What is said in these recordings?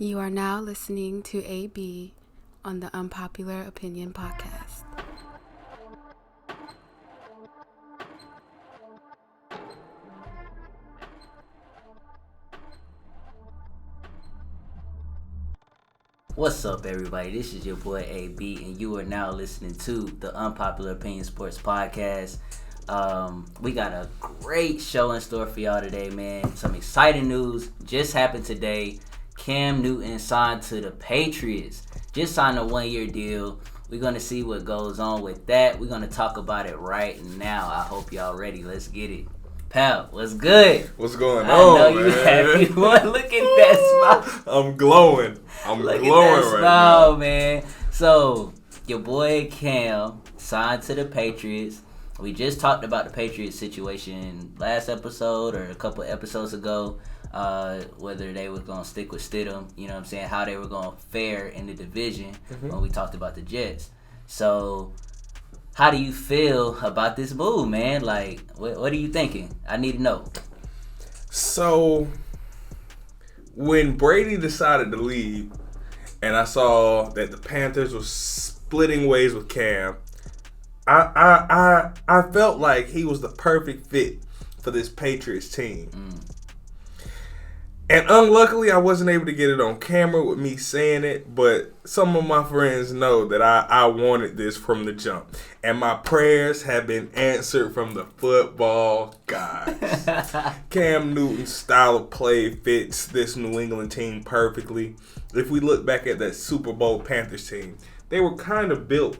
You are now listening to AB on the Unpopular Opinion Podcast. What's up, everybody? This is your boy AB, and you are now listening to the Unpopular Opinion Sports Podcast. We got a great show in store for y'all today, man. Some exciting news just happened today. Cam Newton signed to the Patriots. Just signed a 1-year deal. We're going to see what goes on with that. We're going to talk about it right now. I hope y'all ready. Let's get it. Pal, what's good? What's going on, I know man? you happy. Boy, look at that smile. I'm glowing. Look glowing at that right smile, now. man. So, your boy Cam signed to the Patriots. We just talked about the Patriots situation last episode or a couple episodes ago, whether they were going to stick with Stidham, you know what I'm saying, how they were going to fare in the division when we talked about the Jets. So, how do you feel about this move, man? Like, what are you thinking? I need to know. So, when Brady decided to leave, and I saw that the Panthers were splitting ways with Cam, I felt like he was the perfect fit for this Patriots team. And unluckily, I wasn't able to get it on camera with me saying it, but some of my friends know that I wanted this from the jump. And my prayers have been answered from the football guys. Cam Newton's style of play fits this New England team perfectly. If we look back at that Super Bowl Panthers team, they were kind of built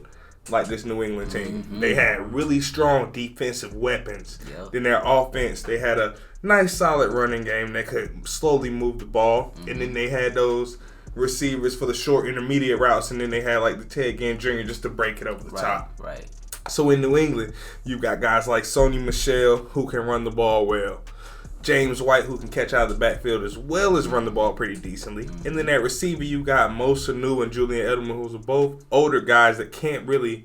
like this New England team. Mm-hmm. They had really strong defensive weapons. Yep. In their offense, they had a nice solid running game that could slowly move the ball. And then they had those receivers for the short intermediate routes, and then they had like the Ted Ginn Jr. just to break it over the top. Right. So in New England, you've got guys like Sony Michel who can run the ball well. James White, who can catch out of the backfield as well as run the ball pretty decently. And then at receiver, you got Mo Sanu and Julian Edelman, who's both older guys that can't really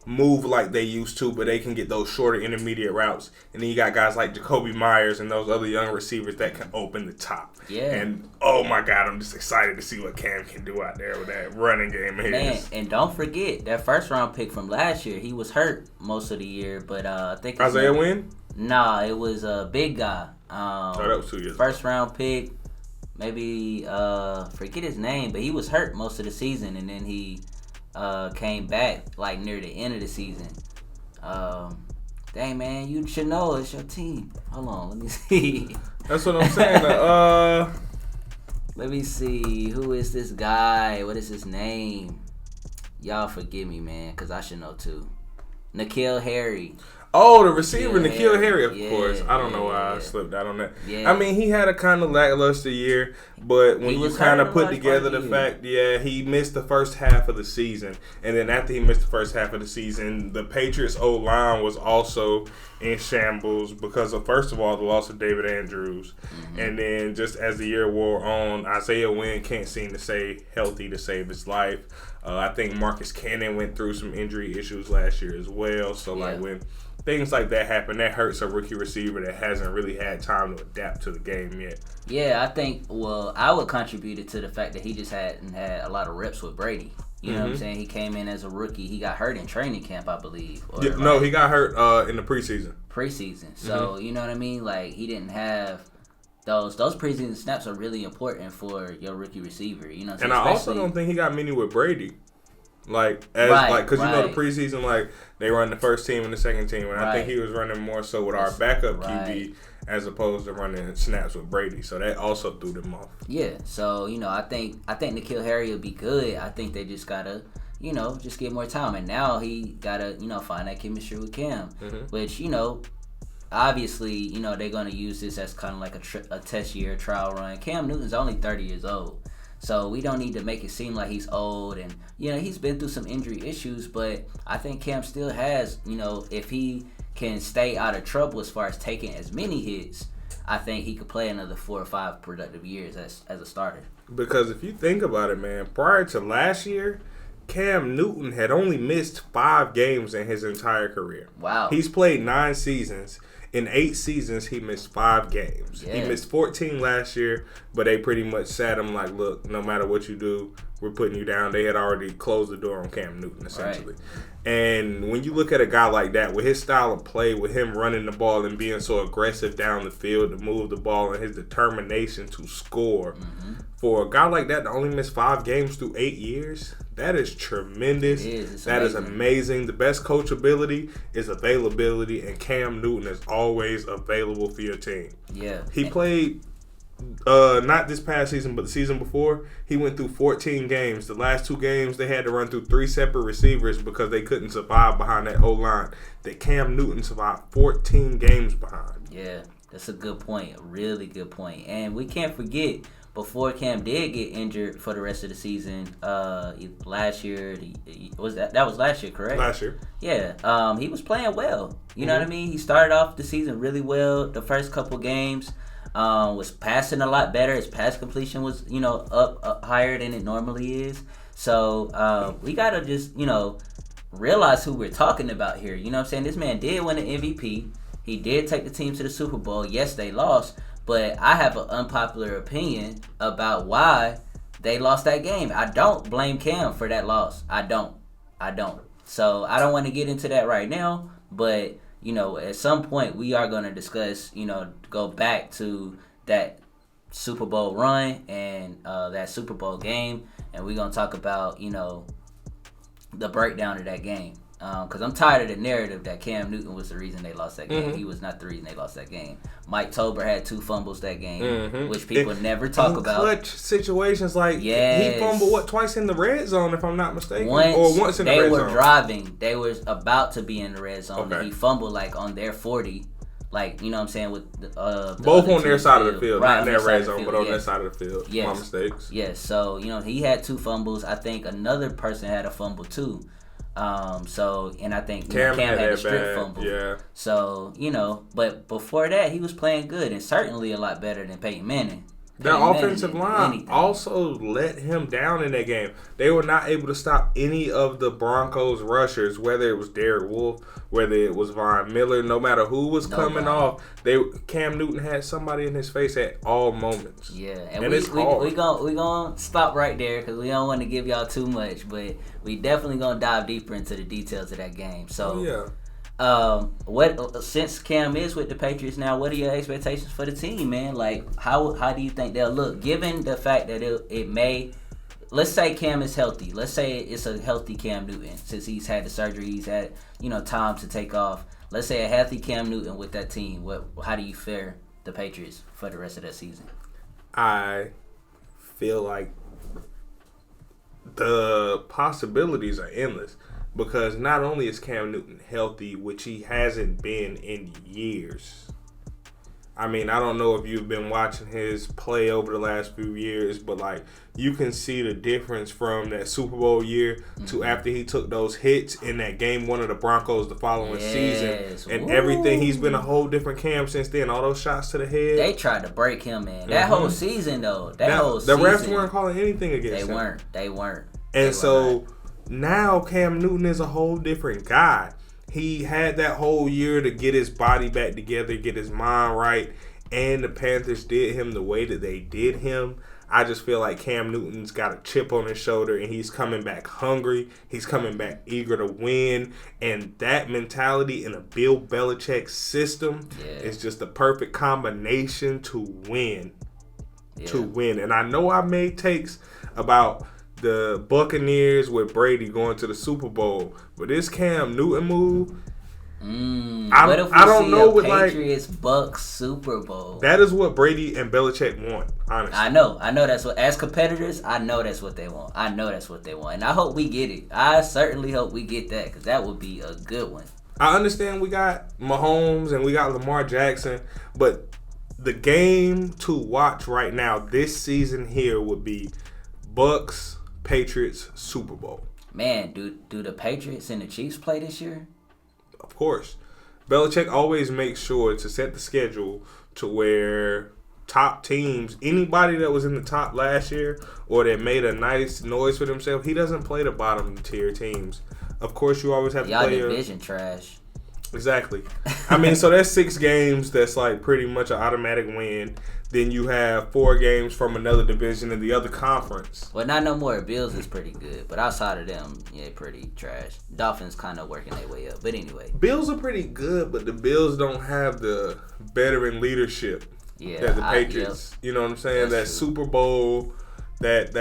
move like they used to, but they can get those shorter intermediate routes. And then you got guys like Jacoby Myers and those other young receivers that can open the top. Yeah. And, oh, my God, I'm just excited to see what Cam can do out there with that running game of his. Man, and don't forget, that first-round pick from last year, he was hurt most of the year, but I think... Isaiah Wynn? Nah, it was a big guy. That was 2 years ago. First-round pick, maybe, forget his name, but he was hurt most of the season, and then he came back, like, near the end of the season. Dang, man, you should know. It's your team. Hold on, let me see. That's what I'm saying. Let me see. Who is this guy? What is his name? Y'all forgive me, man, because I should know, too. N'Keal Harry. Oh, the receiver, Yeah, N'Keal Harry, of yeah, course. I don't know why I yeah. slipped out on that. Yeah. I mean, he had a kind of lackluster year, but when He you was kind hurt of put a lot together of the the fact, he missed the first half of the season. And then after he missed the first half of the season, the Patriots' O-line was also in shambles because of, first of all, the loss of David Andrews. And then just as the year wore on, Isaiah Wynn can't seem to stay healthy to save his life. I think Marcus Cannon went through some injury issues last year as well. So, like, when things like that happen, that hurts a rookie receiver that hasn't really had time to adapt to the game yet. Yeah, I think, I would contribute it to the fact that he just hadn't had a lot of reps with Brady. You know what I'm saying? He came in as a rookie. He got hurt in training camp, I believe. Or No, he got hurt in the preseason. So, you know what I mean? Like, he didn't have those preseason snaps are really important for your rookie receiver. You know what I'm saying? And I also don't think he got many with Brady. Because you know the preseason, like, they run the first team and the second team, and I think he was running more so with our backup QB as opposed to running snaps with Brady. So that also threw them off. Yeah. So, I think N'Keal Harry will be good. I think they just gotta, just get more time. And now he gotta, find that chemistry with Cam, which, obviously, they're gonna use this as kind of like a test year, trial run. Cam Newton's only 30 years old. So we don't need to make it seem like he's old, and he's been through some injury issues, but I think Cam still has, if he can stay out of trouble as far as taking as many hits, I think he could play another 4 or 5 productive years as a starter. Because if you think about it, man, prior to last year, Cam Newton had only missed 5 games in his entire career. Wow. He's played 9 seasons, In 8 seasons, he missed 5 games. Yeah. He missed 14 last year, but they pretty much sat him like, look, no matter what you do, we're putting you down. They had already closed the door on Cam Newton, essentially. Right. And when you look at a guy like that, with his style of play, with him running the ball and being so aggressive down the field to move the ball and his determination to score, for a guy like that to only miss 5 games through 8 years, that is tremendous. That is amazing. The best coachability is availability, and Cam Newton is always available for your team. Yeah. He played, not this past season, but the season before, he went through 14 games. The last 2 games, they had to run through 3 separate receivers because they couldn't survive behind that O-line. That Cam Newton survived 14 games behind. Yeah, that's a good point. A really good point. And we can't forget, before Cam did get injured for the rest of the season, last year, that was last year, correct? Last year. Yeah, he was playing well. You know what I mean? He started off the season really well. The first couple games, was passing a lot better. His pass completion was, up higher than it normally is. So we got to just, realize who we're talking about here. You know what I'm saying? This man did win an MVP. He did take the team to the Super Bowl. Yes, they lost. But I have an unpopular opinion about why they lost that game. I don't blame Cam for that loss. I don't. So I don't want to get into that right now. But, at some point we are going to discuss, go back to that Super Bowl run and that Super Bowl game. And we're going to talk about, the breakdown of that game. Because I'm tired of the narrative that Cam Newton was the reason they lost that game. He was not the reason they lost that game. Mike Tober had 2 fumbles that game, which people never talk about. Clutch situations, like he fumbled twice in the red zone, if I'm not mistaken, or once in the red zone. They were driving. They were about to be in the red zone. Okay. And he fumbled on their 40. Like, you know what I'm saying, with the both on their side of the field, right, not in their red zone, but on their side of the field. Yes. My mistakes. Yes. So he had 2 fumbles. I think another person had a fumble too. And I think Cam had a strip fumble. Yeah. So, but before that, he was playing good and certainly a lot better than Peyton Manning. The offensive line also let him down in that game. They were not able to stop any of the Broncos rushers, whether it was Derek Wolfe, whether it was Von Miller, no matter who was coming off. Cam Newton had somebody in his face at all moments. Yeah, and it's hard. We gonna stop right there because we don't want to give y'all too much, but we definitely gonna dive deeper into the details of that game. So, since Cam is with the Patriots now, what are your expectations for the team, man? Like, how do you think they'll look, given the fact that it may, let's say Cam is healthy. Let's say it's a healthy Cam Newton, since he's had the surgery, he's had time to take off. Let's say a healthy Cam Newton with that team. How do you fare the Patriots for the rest of that season? I feel like the possibilities are endless. Because not only is Cam Newton healthy, which he hasn't been in years. I mean, I don't know if you've been watching his play over the last few years, but you can see the difference from that Super Bowl year to after he took those hits in that game 1 of the Broncos the following season. And everything, he's been a whole different Cam since then. All those shots to the head. They tried to break him, man. That whole season, though. The refs weren't calling anything against him. They weren't. And so now Cam Newton is a whole different guy. He had that whole year to get his body back together, get his mind right, and the Panthers did him the way that they did him. I just feel like Cam Newton's got a chip on his shoulder, and he's coming back hungry. He's coming back eager to win, and that mentality in a Bill Belichick system is just the perfect combination to win. And I know I made takes about the Buccaneers with Brady going to the Super Bowl, but this Cam Newton move, I don't know what Patriots Bucs Super Bowl. That is what Brady and Belichick want. Honestly, I know that's what, as competitors, I know that's what they want. And I hope we get it. I certainly hope we get that, because that would be a good one. I understand we got Mahomes and we got Lamar Jackson, but the game to watch right now this season here would be Bucs Patriots Super Bowl. Man, do the Patriots and the Chiefs play this year? Of course. Belichick always makes sure to set the schedule to where top teams, anybody that was in the top last year or that made a nice noise for themselves, he doesn't play the bottom tier teams. Of course, you always have to play division trash. Exactly. I mean, so that's 6 games. That's like pretty much an automatic win. Then you have 4 games from another division in the other conference. Well, not no more. Bills is pretty good, but outside of them, yeah, pretty trash. Dolphins kind of working their way up, but anyway. Bills are pretty good, but the Bills don't have the veteran leadership that the Patriots. Yep. You know what I'm saying? That's that true. Super Bowl, that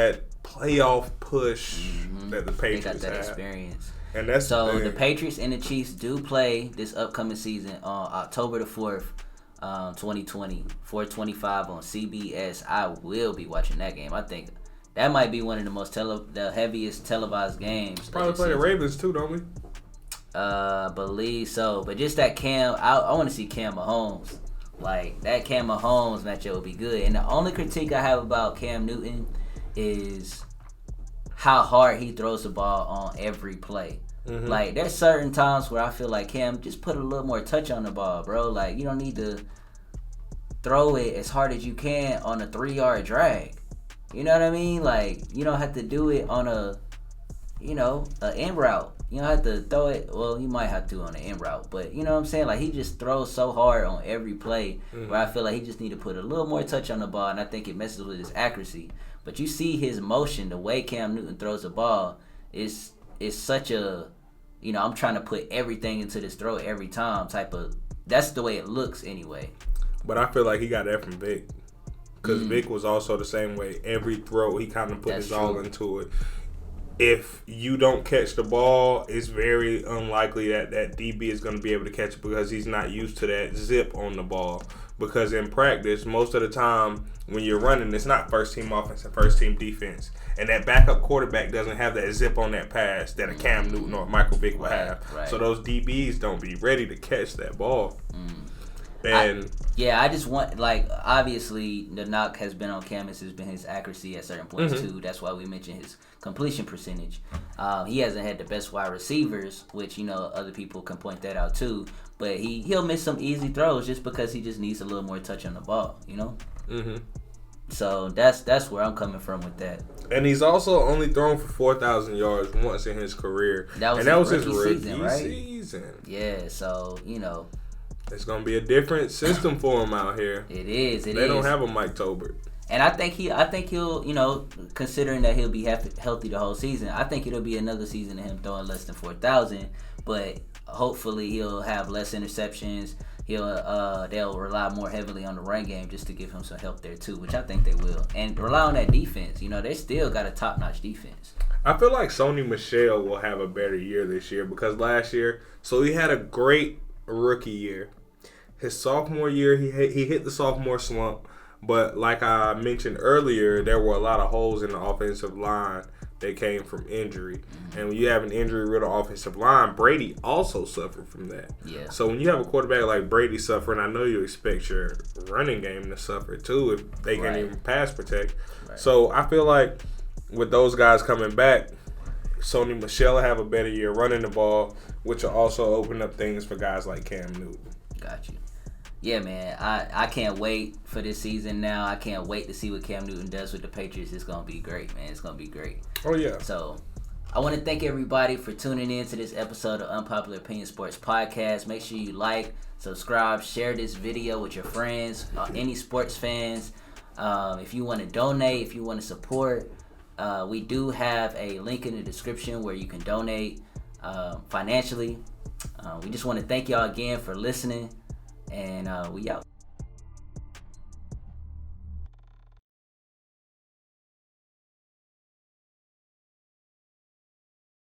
playoff push that the Patriots have. They got that experience. And that's so the Patriots and the Chiefs do play this upcoming season on October the 4th, 2020, 4:25 on CBS. I will be watching that game. I think that might be one of the most the heaviest televised games. Probably play the Ravens too, don't we? Believe so. But just that Cam, I want to see Cam Mahomes. Like that Cam Mahomes matchup would be good. And the only critique I have about Cam Newton is how hard he throws the ball on every play. Like, there's certain times where I feel like, Cam, just put a little more touch on the ball, bro. Like, you don't need to throw it as hard as you can on a 3-yard drag. You know what I mean? Like, you don't have to do it on an in route. You don't have to throw it. Well, you might have to on an in route. But, you know what I'm saying? Like, he just throws so hard on every play where I feel like he just need to put a little more touch on the ball, and I think it messes with his accuracy. But you see his motion, the way Cam Newton throws the ball, is such a... I'm trying to put everything into this throw every time type of... That's the way it looks anyway. But I feel like he got that from Vic. Because Vic was also the same way. Every throw, he kind of put his all into it. If you don't catch the ball, it's very unlikely that DB is going to be able to catch it because he's not used to that zip on the ball. Because in practice, most of the time when you're running, it's not first-team offense and first-team defense. And that backup quarterback doesn't have that zip on that pass that a Cam Newton or Michael Vick would have. Right. So those DBs don't be ready to catch that ball. And I just want, like, obviously the knock has been on Cam has been his accuracy at certain points too. That's why we mentioned his completion percentage. He hasn't had the best wide receivers, which other people can point that out too. But he'll miss some easy throws just because he just needs a little more touch on the ball. So that's where I'm coming from with that. And he's also only thrown for 4,000 yards once in his career. That was his rookie season. Yeah, so it's gonna be a different system for him out here. It is. They don't have a Mike Tolbert. And I think he'll, considering that he'll be healthy the whole season, I think it'll be another season of him throwing less than 4,000. But hopefully he'll have less interceptions. They'll rely more heavily on the run game just to give him some help there too, which I think they will. And rely on that defense. They still got a top-notch defense. I feel like Sony Michel will have a better year this year because last year, so he had a great rookie year. His sophomore year, he hit the sophomore slump. But like I mentioned earlier, there were a lot of holes in the offensive line that came from injury. And when you have an injury-riddled offensive line, Brady also suffered from that. Yeah. So when you have a quarterback like Brady suffering, I know you expect your running game to suffer too if they can't even pass protect. Right. So I feel like with those guys coming back, Sony Michel will have a better year running the ball, which will also open up things for guys like Cam Newton. Got you. Yeah, man, I can't wait for this season now. I can't wait to see what Cam Newton does with the Patriots. It's going to be great, man. It's going to be great. Oh, yeah. So, I want to thank everybody for tuning in to this episode of Unpopular Opinion Sports Podcast. Make sure you like, subscribe, share this video with your friends, any sports fans. If you want to donate, if you want to support, we do have a link in the description where you can donate financially. We just want to thank y'all again for listening. And we out.